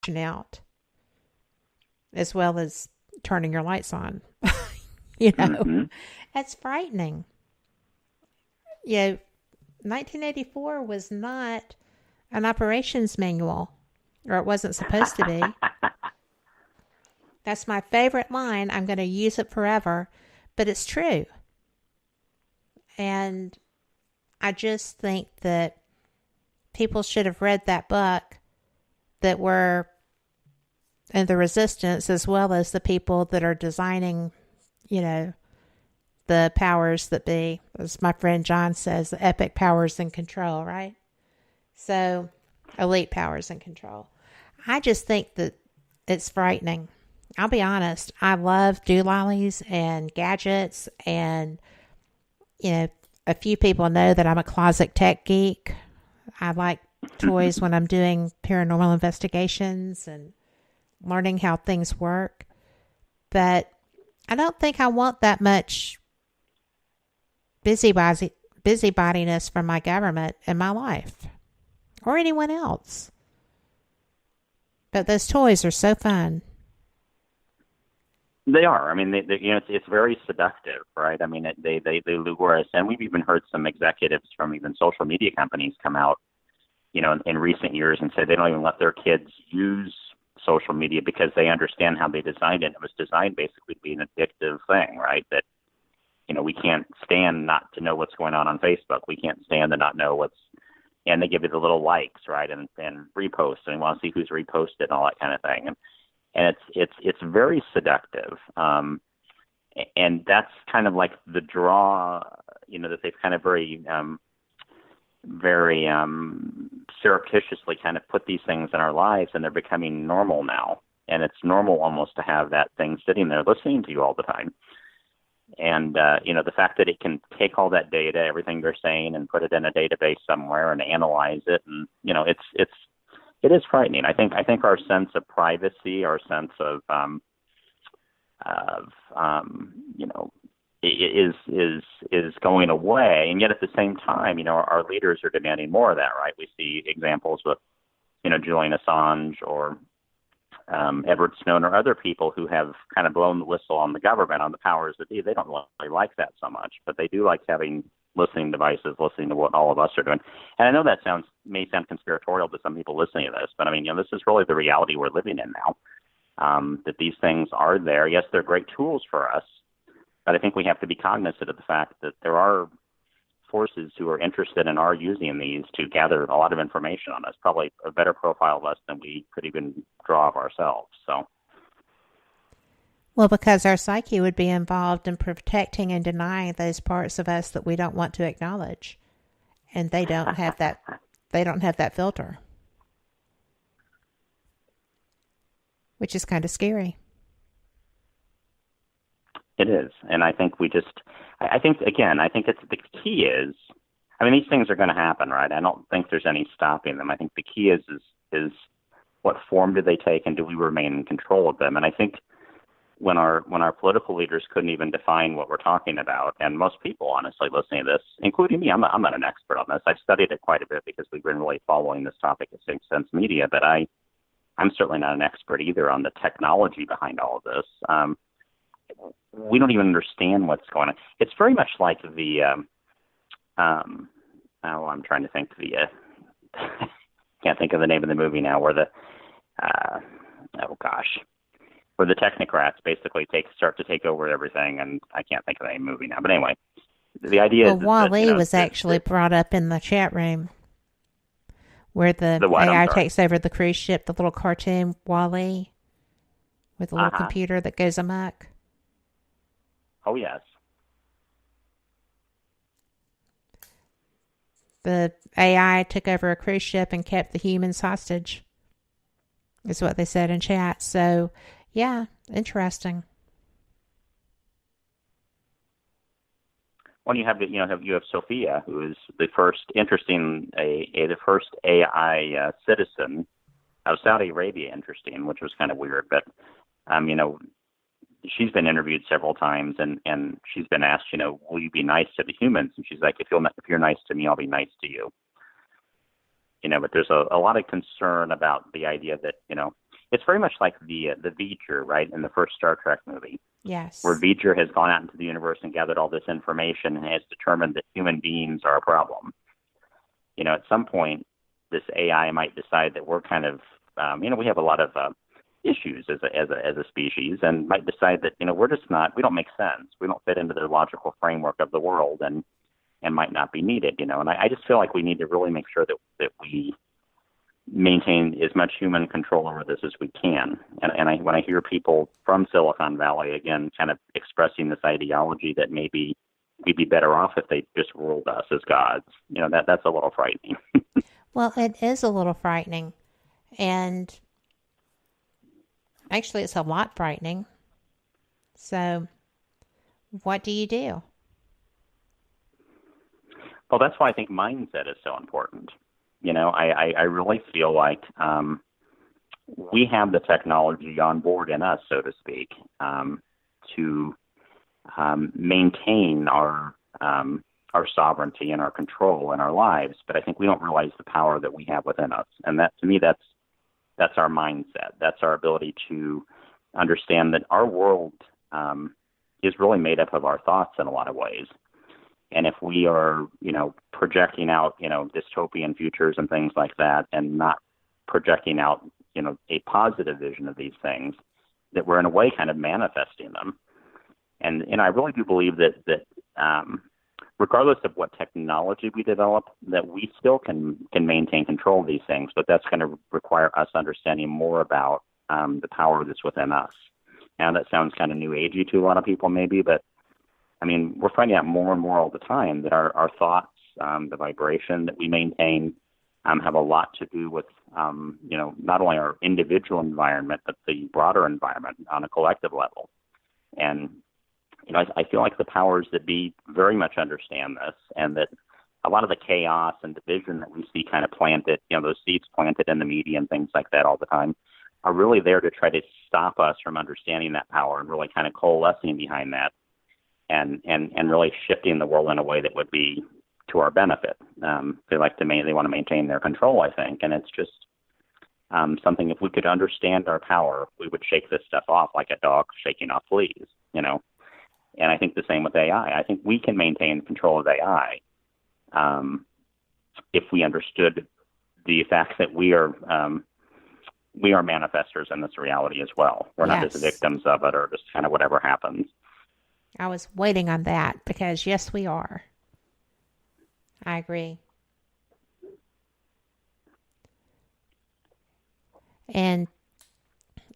astronaut, as well as turning your lights on. You know, Mm-hmm. that's frightening. You know, 1984 was not an operations manual, or it wasn't supposed to be. That's my favorite line. I'm going to use it forever, but it's true. And I just think that people should have read that book that were in the resistance, as well as the people that are designing, you know, the powers that be. As my friend John says, the epic powers in control, right? So, elite powers in control. I just think that it's frightening. I'll be honest. I love doolollies and gadgets, and, you know, a few people know that I'm a closet tech geek. I like toys when I'm doing paranormal investigations and learning how things work. But I don't think I want that much busybodiness from my government in my life or anyone else. But those toys are so fun. They are. I mean, you know, it's very seductive, right? I mean, they lure us, and we've even heard some executives from even social media companies come out, you know, in recent years and say they don't even let their kids use social media because they understand how they designed it. It was designed basically to be an addictive thing, right? That, you know, we can't stand not to know what's going on Facebook. We can't stand to not know what's, and they give you the little likes, right, and reposts, and you want to see who's reposted and all that kind of thing. And it's very seductive, and that's kind of like the draw, you know, that they've kind of very surreptitiously kind of put these things in our lives, and they're becoming normal now. And it's normal almost to have that thing sitting there listening to you all the time. And you know, the fact that it can take all that data, everything they're saying, and put it in a database somewhere and analyze it, and you know, it is frightening. I think our sense of privacy, our sense of you know, is going away, and yet at the same time, you know, our leaders are demanding more of that, right? We see examples with, you know, Julian Assange or Edward Snowden or other people who have kind of blown the whistle on the government, on the powers that be. They don't really like that so much, but they do like having listening devices, listening to what all of us are doing. And I know that may sound conspiratorial to some people listening to this, but I mean, you know, this is really the reality we're living in now, that these things are there. Yes, they're great tools for us, but I think we have to be cognizant of the fact that there are forces who are interested and are using these to gather a lot of information on us, probably a better profile of us than we could even draw of ourselves. So, Well, because our psyche would be involved in protecting and denying those parts of us that we don't want to acknowledge. And they don't have that filter. Which is kind of scary. It is. And I think I think it's the key is, I mean, these things are going to happen, right? I don't think there's any stopping them. I think the key is what form do they take, and do we remain in control of them? And I think when our political leaders couldn't even define what we're talking about, and most people, honestly, listening to this, including me, I'm not an expert on this. I've studied it quite a bit because we've been really following this topic at Sixth Sense Media, but I'm certainly not an expert either on the technology behind all of this. We don't even understand what's going on. It's very much like the, I'm trying to think can't think of the name of the movie now, where where the technocrats basically start to take over everything, and I can't think of the name of the movie now. But anyway, the idea is Wall-E that, was actually brought up in the chat room, where the what? AI takes over the cruise ship, the little cartoon Wall-E with the little computer that goes amok. Oh, yes. The AI took over a cruise ship and kept the humans hostage, is what they said in chat. So, yeah, interesting. Well, you have Sophia, who is the first the first AI citizen of Saudi Arabia. Interesting, which was kind of weird, but you know, she's been interviewed several times, and she's been asked, you know, will you be nice to the humans? And she's like, if you're nice to me, I'll be nice to you. You know, but there's a lot of concern about the idea that, you know, it's very much like the V'ger, right, in the first Star Trek movie, Yes. where V'ger has gone out into the universe and gathered all this information and has determined that human beings are a problem. At some point, this AI might decide that we're kind of, we have a lot of issues as a species, and might decide that we're just not, we don't make sense, we don't fit into the logical framework of the world, and might not be needed. And I just feel like we need to really make sure that we maintain as much human control over this as we can. And when I hear people from Silicon Valley again kind of expressing this ideology that maybe we'd be better off if they just ruled us as gods, that's a little frightening. Well, it is a little frightening, and actually it's a lot frightening. So what do you do? Well, that's why I think mindset is so important. I really feel like we have the technology on board in us, so to speak, to maintain our sovereignty and our control in our lives. But I think we don't realize the power that we have within us, and that, to me, that's our mindset. That's our ability to understand that our world is really made up of our thoughts in a lot of ways. And if we are, projecting out, dystopian futures and things like that, and not projecting out, a positive vision of these things, that we're in a way kind of manifesting them. And I really do believe that regardless of what technology we develop, that we still can maintain control of these things, but that's going to require us understanding more about the power that's within us. Now, that sounds kind of new agey to a lot of people maybe, but we're finding out more and more all the time that our thoughts, the vibration that we maintain, have a lot to do with, not only our individual environment, but the broader environment on a collective level. And, I feel like the powers that be very much understand this, and that a lot of the chaos and division that we see kind of planted, those seeds planted in the media and things like that all the time, are really there to try to stop us from understanding that power and really kind of coalescing behind that. And really shifting the world in a way that would be to our benefit. They want to maintain their control, I think, and it's just something. If we could understand our power, we would shake this stuff off like a dog shaking off fleas, And I think the same with AI. I think we can maintain control of AI if we understood the fact that we are manifestors in this reality as well. We're not just victims of it or just kind of whatever happens. I was waiting on that because, yes, we are. I agree. And,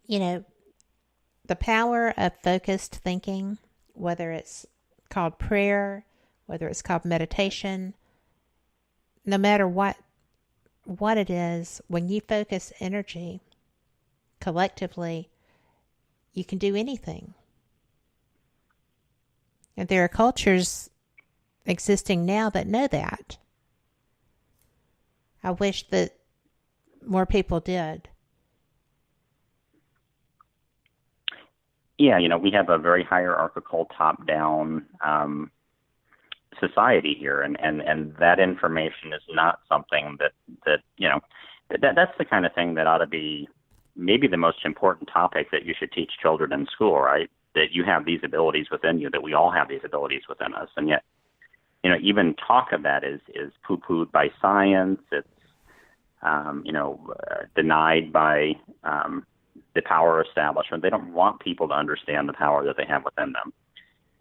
the power of focused thinking, whether it's called prayer, whether it's called meditation, no matter what it is, when you focus energy collectively, you can do anything. And there are cultures existing now that know that. I wish that more people did. Yeah, we have a very hierarchical, top-down society here, and that information is not something that's the kind of thing that ought to be maybe the most important topic that you should teach children in school, right? That you have these abilities within you, that we all have these abilities within us. And yet, even talk of that is poo-pooed by science. It's, denied by the power establishment. They don't want people to understand the power that they have within them.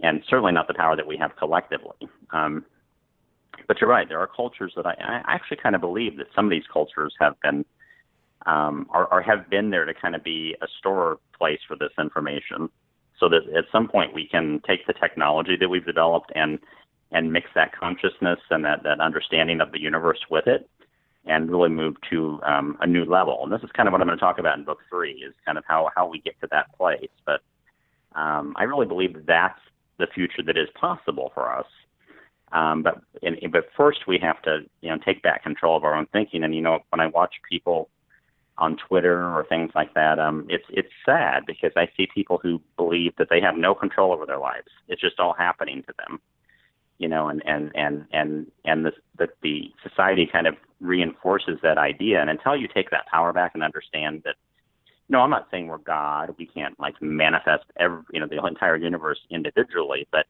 And certainly not the power that we have collectively. But you're right, there are cultures that I actually kind of believe that some of these cultures have been, or have been there to kind of be a store place for this information. So that at some point we can take the technology that we've developed and mix that consciousness and that understanding of the universe with it, and really move to a new level. And this is kind of what I'm going to talk about in book 3, is kind of how we get to that place. But I really believe that's the future that is possible for us. But first we have to take back control of our own thinking. And when I watch people on Twitter or things like that, it's sad because I see people who believe that they have no control over their lives. It's just all happening to them, and the society kind of reinforces that idea. And until you take that power back and understand that, No, I'm not saying we're God. We can't like manifest the entire universe individually, but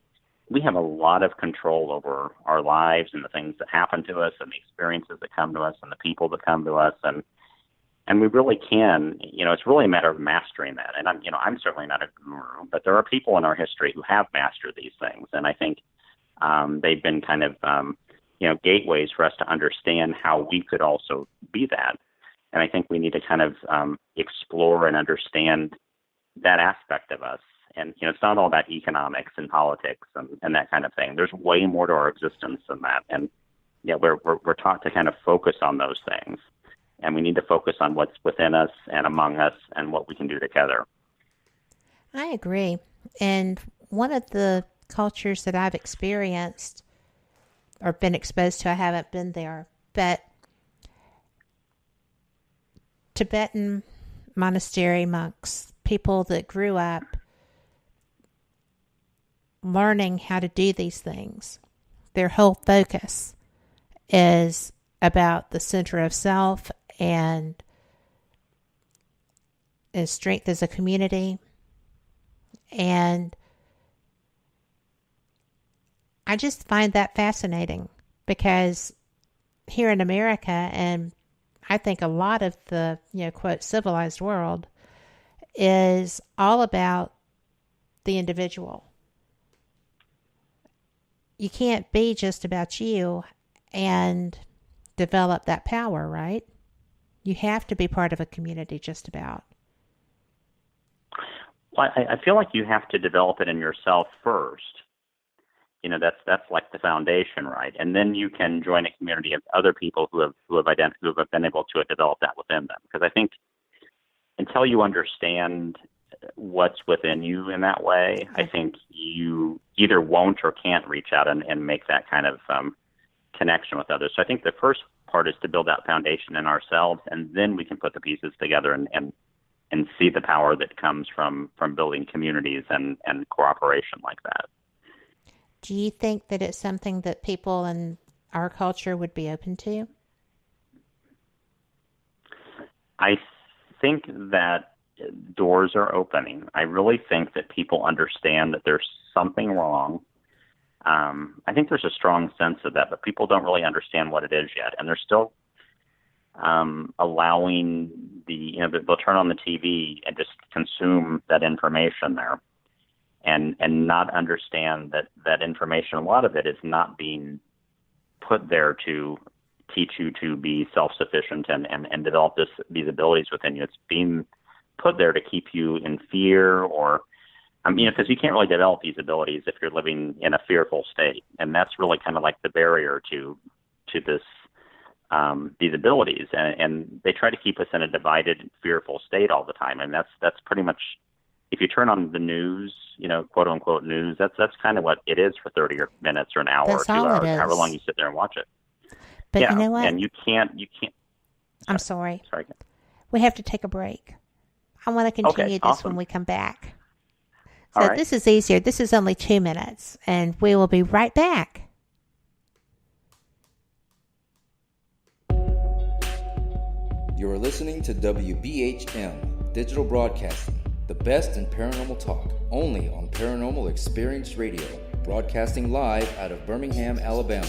we have a lot of control over our lives and the things that happen to us and the experiences that come to us and the people that come to us, and we really can. It's really a matter of mastering that. And I'm certainly not a guru, but there are people in our history who have mastered these things, and I think they've been kind of gateways for us to understand how we could also be that. And I think we need to kind of explore and understand that aspect of us. And, it's not all about economics and politics and that kind of thing. There's way more to our existence than that. And, we're taught to kind of focus on those things. And we need to focus on what's within us and among us and what we can do together. I agree. And one of the cultures that I've experienced or been exposed to, I haven't been there, but Tibetan monastery monks, people that grew up learning how to do these things. Their whole focus is about the center of self and strength as a community. And I just find that fascinating because here in America, and I think a lot of the, quote, civilized world is all about the individual. You can't be just about you and develop that power, right? You have to be part of a community just about. Well, I feel like you have to develop it in yourself first. That's like the foundation, right? And then you can join a community of other people who have been able to develop that within them. Because I think until you understand what's within you in that way, I think you either won't or can't reach out and make that kind of connection with others. So I think the first part is to build that foundation in ourselves, and then we can put the pieces together and see the power that comes from building communities and cooperation like that. Do you think that it's something that people in our culture would be open to? I think that doors are opening. I really think that people understand that there's something wrong. I think there's a strong sense of that, but people don't really understand what it is yet. And they're still allowing they'll turn on the TV and just consume that information there. And not understand that information, a lot of it is not being put there to teach you to be self-sufficient and develop these abilities within you. It's being put there to keep you in fear or, because you can't really develop these abilities if you're living in a fearful state. And that's really kind of like the barrier to this, these abilities. And they try to keep us in a divided, fearful state all the time. And that's pretty much, if you turn on the news, quote unquote news, that's kind of what it is for 30 minutes or an hour that's or 2 hours, however long you sit there and watch it. But yeah, you know what? And you can't. I'm sorry. Sorry. We have to take a break. I want to continue this awesome. when we come back. So all right. This is easier. This is only 2 minutes, and we will be right back. You're listening to WBHM Digital Broadcasting, the best in paranormal talk, only on Paranormal Experience Radio, broadcasting live out of Birmingham, Alabama.